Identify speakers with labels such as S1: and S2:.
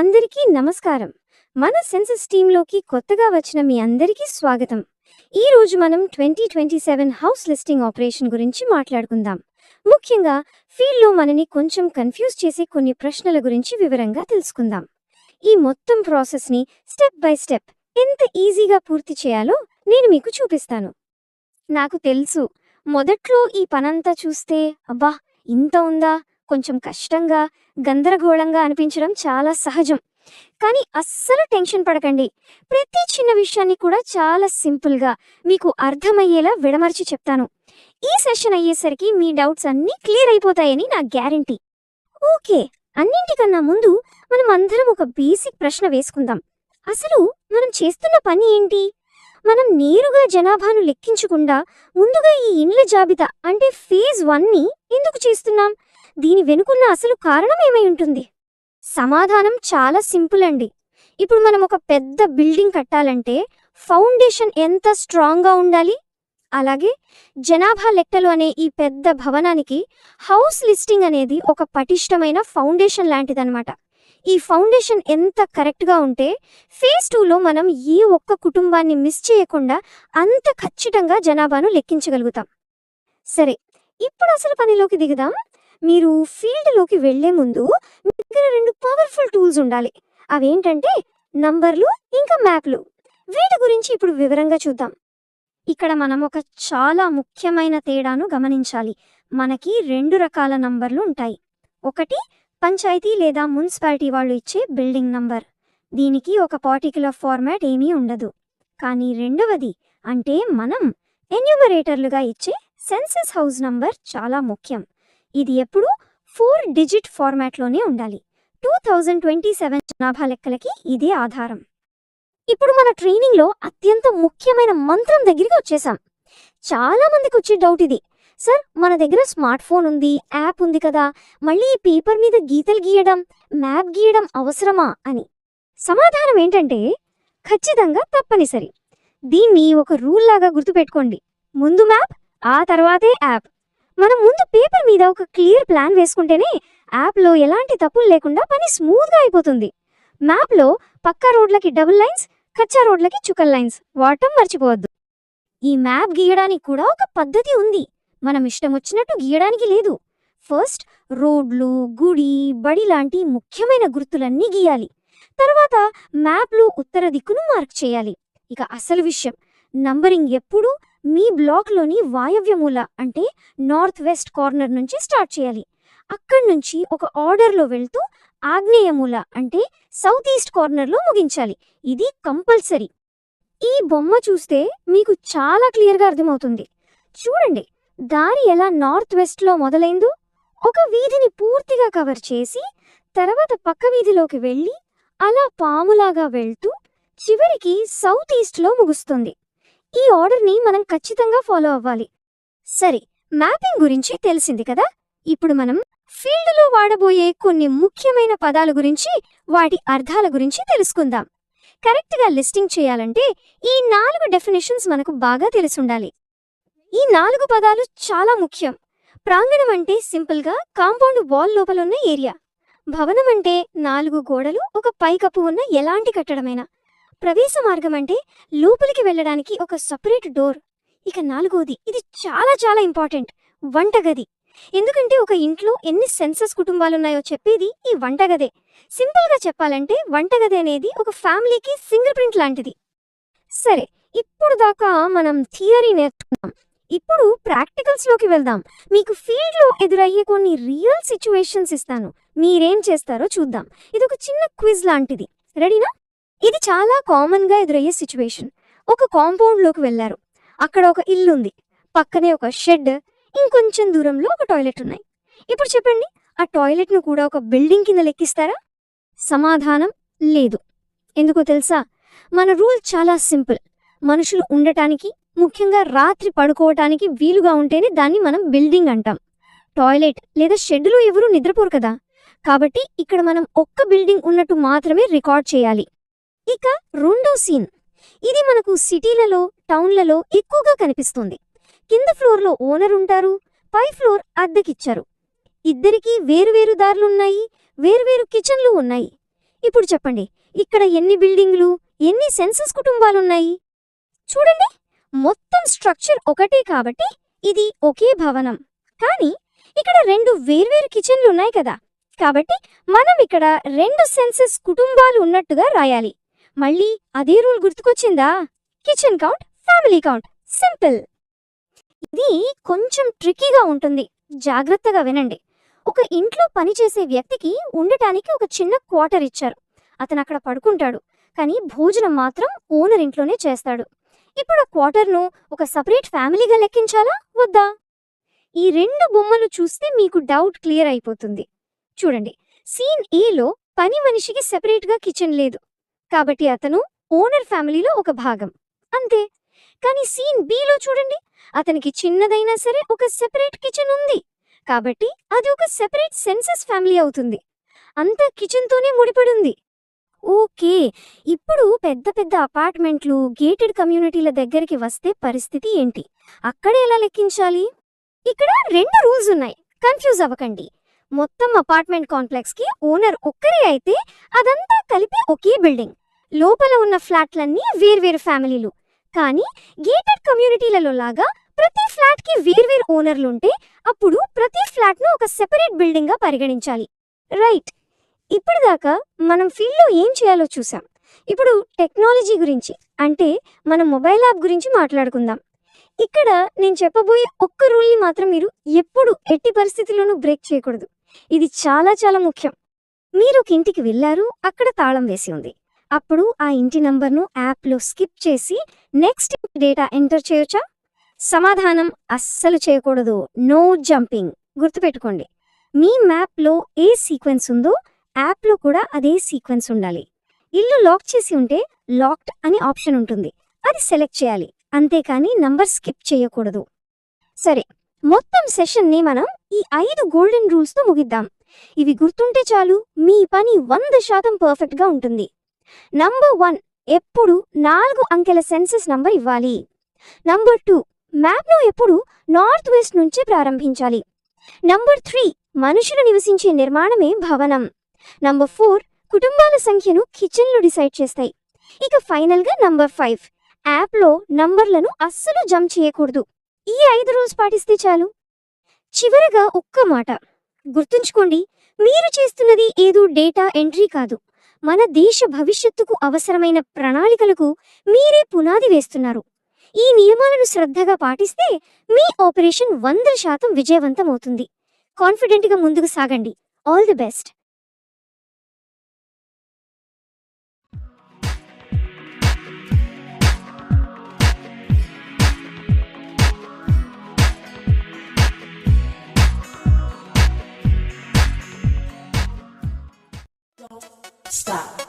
S1: అందరికీ నమస్కారం. మన సెన్సస్ టీంలోకి కొత్తగా వచ్చిన మీ అందరికీ స్వాగతం. ఈ రోజు మనం 2027 హౌస్ లిస్టింగ్ ఆపరేషన్ గురించి మాట్లాడుకుందాం. ముఖ్యంగా ఫీల్డ్లో మనని కొంచెం కన్ఫ్యూజ్ చేసే కొన్ని ప్రశ్నల గురించి వివరంగా తెలుసుకుందాం. ఈ మొత్తం ప్రాసెస్ని స్టెప్ బై స్టెప్ ఎంత ఈజీగా పూర్తి చేయాలో నేను మీకు చూపిస్తాను. నాకు తెలుసు, మొదట్లో ఈ పనంతా చూస్తే అబ్బా ఇంత ఉందా, కొంచెం కష్టంగా గందరగోళంగా అనిపించడం చాలా సహజం. కానీ అస్సలు టెన్షన్ పడకండి. ప్రతి చిన్న విషయాన్ని కూడా చాలా సింపుల్గా మీకు అర్థమయ్యేలా విడమర్చి చెప్తాను. ఈ సెషన్ అయ్యేసరికి మీ డౌట్స్ అన్నీ క్లియర్ అయిపోతాయని నా గ్యారంటీ. ఓకే, అన్నింటికన్నా ముందు మనం అందరం ఒక బేసిక్ ప్రశ్న వేసుకుందాం. అసలు మనం చేస్తున్న పని ఏంటి? మనం నేరుగా జనాభాను లెక్కించకుండా ముందుగా ఈ ఇండ్ల జాబితా అంటే ఫేజ్ 1ని ఎందుకు చేస్తున్నాం? దీని వెనుకున్న అసలు కారణం ఏమై ఉంటుంది? సమాధానం చాలా సింపుల్ అండి. ఇప్పుడు మనం ఒక పెద్ద బిల్డింగ్ కట్టాలంటే ఫౌండేషన్ ఎంత స్ట్రాంగ్గా ఉండాలి, అలాగే జనాభా లెక్కలు అనే ఈ పెద్ద భవనానికి హౌస్ లిస్టింగ్ అనేది ఒక పటిష్టమైన ఫౌండేషన్ లాంటిదన్నమాట. ఈ ఫౌండేషన్ ఎంత కరెక్ట్గా ఉంటే ఫేజ్ 2లో మనం ఏ ఒక్క కుటుంబాన్ని మిస్ చేయకుండా అంత ఖచ్చితంగా జనాభాను లెక్కించగలుగుతాం. సరే, ఇప్పుడు అసలు పనిలోకి దిగుదాం. మీరు ఫీల్డ్లోకి వెళ్లే ముందు మీ దగ్గర 2 పవర్ఫుల్ టూల్స్ ఉండాలి. అవేంటంటే నంబర్లు ఇంకా మ్యాప్లు. వీటి గురించి ఇప్పుడు వివరంగా చూద్దాం. ఇక్కడ మనం ఒక చాలా ముఖ్యమైన తేడాను గమనించాలి. మనకి 2 రకాల నంబర్లు ఉంటాయి. ఒకటి పంచాయతీ లేదా మున్సిపాలిటీ వాళ్ళు ఇచ్చే బిల్డింగ్ నంబర్. దీనికి ఒక పర్టిక్యులర్ ఫార్మాట్ ఏమీ ఉండదు. కానీ రెండవది అంటే మనం ఎన్యూమరేటర్లుగా ఇచ్చే సెన్సస్ హౌస్ నంబర్ చాలా ముఖ్యం. ఇది ఎప్పుడు 4 డిజిట్ ఫార్మాట్లోనే ఉండాలి. 2027 జనాభా లెక్కలకి ఇదే ఆధారం. ఇప్పుడు మన ట్రైనింగ్లో అత్యంత ముఖ్యమైన మంత్రం దగ్గరికి వచ్చేసాం. చాలా మందికి వచ్చే డౌట్ ఇది, సార్ మన దగ్గర స్మార్ట్ ఫోన్ ఉంది, యాప్ ఉంది కదా, మళ్ళీ ఈ పేపర్ మీద గీతలు గీయడం, మ్యాప్ గీయడం అవసరమా అని. సమాధానం ఏంటంటే ఖచ్చితంగా తప్పనిసరి. దీన్ని ఒక రూల్ లాగా గుర్తుపెట్టుకోండి. ముందు మ్యాప్, ఆ తర్వాతే యాప్. మనం ముందు పేపర్ మీద ఒక క్లియర్ ప్లాన్ వేసుకుంటేనే యాప్లో ఎలాంటి తప్పులు లేకుండా పని స్మూత్గా అయిపోతుంది. మ్యాప్లో పక్కా రోడ్లకి డబుల్ లైన్స్, కచ్చా రోడ్లకి చుక్కల్ లైన్స్ వాడటం మర్చిపోవద్దు. ఈ మ్యాప్ గీయడానికి కూడా ఒక పద్ధతి ఉంది. మనం ఇష్టం వచ్చినట్టు గీయడానికి లేదు. ఫస్ట్ రోడ్లు, గుడి, బడి లాంటి ముఖ్యమైన గుర్తులన్నీ గీయాలి. తర్వాత మ్యాప్లో ఉత్తర దిక్కును మార్క్ చేయాలి. ఇక అసలు విషయం, నంబరింగ్ ఎప్పుడూ మీ బ్లాక్లోని వాయవ్య మూల అంటే నార్త్ వెస్ట్ కార్నర్ నుంచి స్టార్ట్ చేయాలి. అక్కడి నుంచి ఒక ఆర్డర్లో వెళ్తూ ఆగ్నేయ మూల అంటే సౌత్ ఈస్ట్ కార్నర్లో ముగించాలి. ఇది కంపల్సరీ. ఈ బొమ్మ చూస్తే మీకు చాలా క్లియర్గా అర్థమవుతుంది. చూడండి, దారి ఎలా నార్త్ వెస్ట్లో మొదలైందో. ఒక వీధిని పూర్తిగా కవర్ చేసి తర్వాత పక్క వీధిలోకి వెళ్ళి అలా పాములాగా వెళ్తూ చివరికి సౌత్ ఈస్ట్లో ముగుస్తుంది. ఈ ఆర్డర్ని మనం ఖచ్చితంగా ఫాలో అవ్వాలి. సరే, మ్యాపింగ్ గురించి తెలిసింది కదా. ఇప్పుడు మనం ఫీల్డ్లో వాడబోయే కొన్ని ముఖ్యమైన పదాల గురించి, వాటి అర్థాల గురించి తెలుసుకుందాం. కరెక్ట్గా లిస్టింగ్ చేయాలంటే ఈ 4 డెఫినేషన్స్ మనకు బాగా తెలిసుండాలి. ఈ 4 పదాలు చాలా ముఖ్యం. ప్రాంగణం అంటే సింపుల్గా కాంపౌండ్ వాల్ లోపల ఉన్న ఏరియా. భవనం అంటే 4 గోడలు, ఒక పైకప్పు ఉన్న ఎలాంటి కట్టడమైనా. ప్రవేశ మార్గం అంటే లోపలికి వెళ్ళడానికి ఒక సపరేట్ డోర్. ఇక 4వది, ఇది చాలా చాలా ఇంపార్టెంట్, వంటగది. ఎందుకంటే ఒక ఇంట్లో ఎన్ని సెన్సస్ కుటుంబాలున్నాయో చెప్పేది ఈ వంటగదే. సింపుల్గా చెప్పాలంటే వంటగది అనేది ఒక ఫ్యామిలీకి ఫింగర్ ప్రింట్ లాంటిది. సరే, ఇప్పుడు దాకా మనం థియరీ నేర్చుకున్నాం. ఇప్పుడు ప్రాక్టికల్స్లోకి వెళ్దాం. మీకు ఫీల్డ్లో ఎదురయ్యే కొన్ని రియల్ సిచ్యువేషన్స్ ఇస్తాను. మీరేం చేస్తారో చూద్దాం. ఇది ఒక చిన్న క్విజ్ లాంటిది. రెడీనా? ఇది చాలా కామన్గా ఎదురయ్యే సిచ్యువేషన్. ఒక కాంపౌండ్లోకి వెళ్ళారు. అక్కడ ఒక ఇల్లు ఉంది, పక్కనే ఒక షెడ్, ఇంకొంచెం దూరంలో ఒక టాయిలెట్ ఉన్నాయి. ఇప్పుడు చెప్పండి, ఆ టాయిలెట్ను కూడా ఒక బిల్డింగ్ కింద లెక్కిస్తారా? సమాధానం లేదు. ఎందుకో తెలుసా? మన రూల్ చాలా సింపుల్. మనుషులు ఉండటానికి, ముఖ్యంగా రాత్రి పడుకోవటానికి వీలుగా ఉంటేనే దాన్ని మనం బిల్డింగ్ అంటాం. టాయిలెట్ లేదా షెడ్లో ఎవరూ నిద్రపోరు కదా. కాబట్టి ఇక్కడ మనం ఒక్క బిల్డింగ్ ఉన్నట్టు మాత్రమే రికార్డ్ చేయాలి. ఇక రెండో సీన్, ఇది మనకు సిటీలలో, టౌన్లలో ఎక్కువగా కనిపిస్తుంది. కింద ఫ్లోర్లో ఓనర్ ఉంటారు, పై ఫ్లోర్ అద్దెకిచ్చారు. ఇద్దరికీ వేరువేరు దారులున్నాయి, వేరువేరు కిచెన్లు ఉన్నాయి. ఇప్పుడు చెప్పండి, ఇక్కడ ఎన్ని బిల్డింగ్లు, ఎన్ని సెన్సస్ కుటుంబాలున్నాయి? చూడండి, మొత్తం స్ట్రక్చర్ ఒకటే కాబట్టి ఇది ఒకే భవనం. కానీ ఇక్కడ 2 వేర్వేరు కిచెన్లు ఉన్నాయి కదా, కాబట్టి మనం ఇక్కడ 2 సెన్సస్ కుటుంబాలు ఉన్నట్టుగా రాయాలి. మళ్ళీ అదే రూల్ గుర్తుకొచ్చిందా? Kitchen count, family count, simple. ఇది కొంచెం ట్రిక్కీగా ఉంటుంది, జాగ్రత్తగా వినండి. ఒక ఇంట్లో పనిచేసే వ్యక్తికి ఉండటానికి ఒక చిన్న క్వార్టర్ ఇచ్చారు. అతను అక్కడ పడుకుంటాడు, కానీ భోజనం మాత్రం ఓనర్ ఇంట్లోనే చేస్తాడు. ఇప్పుడు ఆ క్వార్టర్ను ఒక సపరేట్ ఫ్యామిలీగా లెక్కించాలా వద్దా? ఈ 2 బొమ్మలు చూస్తే మీకు డౌట్ క్లియర్ అయిపోతుంది. చూడండి, సీన్ ఏలో పని మనిషికి సెపరేట్గా కిచెన్ లేదు, కాబట్టి అతను ఓనర్ ఫ్యామిలీలో ఒక భాగం అంతే. కానీ సీన్ బిలో చూడండి, అతనికి చిన్నదైనా సరే ఒక సెపరేట్ కిచెన్ ఉంది, కాబట్టి అది ఒక సెపరేట్ సెన్సస్ ఫ్యామిలీ అవుతుంది. అంతా కిచెన్తోనే ముడిపడుంది. ఓకే, ఇప్పుడు పెద్ద పెద్ద అపార్ట్మెంట్లు, గేటెడ్ కమ్యూనిటీల దగ్గరికి వస్తే పరిస్థితి ఏంటి? అక్కడ ఎలా లెక్కించాలి? ఇక్కడ 2 రూల్స్ ఉన్నాయి, కన్ఫ్యూజ్ అవ్వకండి. మొత్తం అపార్ట్మెంట్ కాంప్లెక్స్కి ఓనర్ ఒక్కరే అయితే అదంతా కలిపి ఒకే బిల్డింగ్. లోపల ఉన్న ఫ్లాట్లన్నీ వేర్వేరు ఫ్యామిలీలు. కానీ గేటెడ్ కమ్యూనిటీలలో లాగా ప్రతి ఫ్లాట్కి వేర్వేరు ఓనర్లుంటే అప్పుడు ప్రతి ఫ్లాట్ను ఒక సెపరేట్ బిల్డింగ్గా పరిగణించాలి. రైట్, ఇప్పటిదాకా మనం ఫీల్డ్లో ఏం చేయాలో చూసాం. ఇప్పుడు టెక్నాలజీ గురించి, అంటే మన మొబైల్ యాప్ గురించి మాట్లాడుకుందాం. ఇక్కడ నేను చెప్పబోయే ఒక్క రూల్ని మాత్రం మీరు ఎప్పుడు ఎట్టి పరిస్థితుల్లోనూ బ్రేక్ చేయకూడదు. ఇది చాలా చాలా ముఖ్యం. మీరు ఒక ఇంటికి వెళ్ళారు, అక్కడ తాళం వేసి ఉంది. అప్పుడు ఆ ఇంటి నంబర్ను యాప్లో స్కిప్ చేసి నెక్స్ట్ డేటా ఎంటర్ చేయొచ్చా? సమాధానం అస్సలు చేయకూడదు. No jumping. గుర్తుపెట్టుకోండి, మీ మ్యాప్లో ఏ సీక్వెన్స్ ఉందో యాప్లో కూడా అదే సీక్వెన్స్ ఉండాలి. ఇల్లు లాక్ చేసి ఉంటే లాక్డ్ అని ఆప్షన్ ఉంటుంది, అది సెలెక్ట్ చేయాలి, అంతేకాని నంబర్ స్కిప్ చేయకూడదు. సరే, మొత్తం సెషన్ని మనం ఈ 5 గోల్డెన్ రూల్స్తో ముగిద్దాం. ఇవి గుర్తుంటే చాలు, మీ పని 100% పర్ఫెక్ట్గా ఉంటుంది. నంబర్ 1, ఎప్పుడు 4 అంకెల సెన్సస్ నంబర్ ఇవ్వాలి. నంబర్ 2, మ్యాప్ను ఎప్పుడు నార్త్ వెస్ట్ నుంచే ప్రారంభించాలి. నంబర్ 3, మనుషులు నివసించే నిర్మాణమే భవనం. నంబర్ 4, కుటుంబాల సంఖ్యను కిచెన్లు డిసైడ్ చేస్తాయి. ఇక ఫైనల్గా నంబర్ 5, యాప్లో నంబర్లను అస్సలు జంప్ చేయకూడదు. ఈ 5 రూల్స్ పాటిస్తే చాలు. చివరగా ఒక్క మాట గుర్తుంచుకోండి, మీరు చేస్తున్నది ఏదో డేటా ఎంట్రీ కాదు, మన దేశ భవిష్యత్తుకు అవసరమైన ప్రణాళికలకు మీరే పునాది వేస్తున్నారు. ఈ నియమాలను శ్రద్ధగా పాటిస్తే మీ ఆపరేషన్ 100% విజయవంతమవుతుంది. కాన్ఫిడెంట్గా ముందుకు సాగండి. All the best.
S2: Stop.